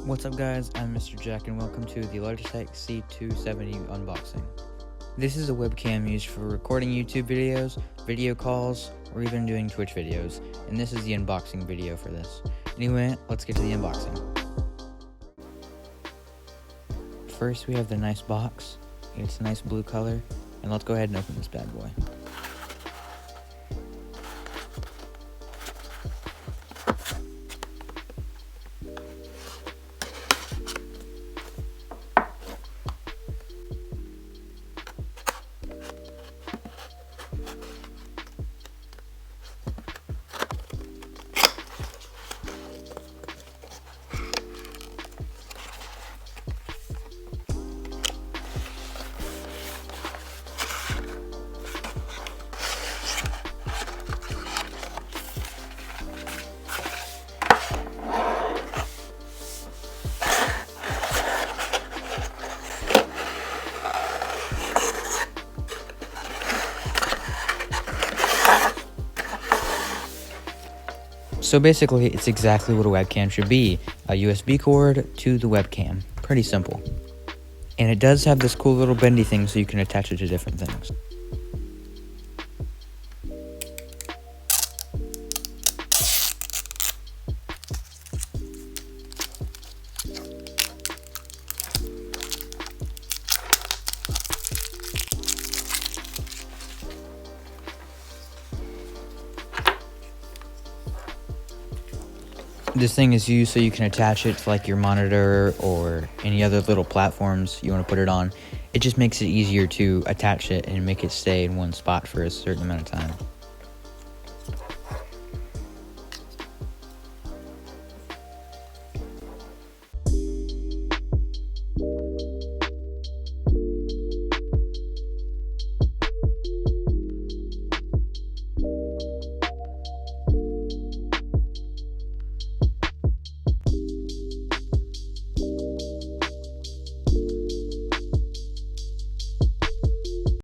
What's up guys, I'm Mr. Jack and welcome to the Logitech c270 unboxing. This is a webcam used for recording YouTube videos, video calls, or even doing Twitch videos, and this is the unboxing video for this. Anyway, let's get to the unboxing. First we have the nice box, it's a nice blue color, and let's go ahead and open this bad boy. So basically, it's exactly what a webcam should be, a USB cord to the webcam. Pretty simple. And it does have this cool little bendy thing so you can attach it to different things. This thing is used so you can attach it to like your monitor or any other little platforms you want to put it on. It just makes it easier to attach it and make it stay in one spot for a certain amount of time.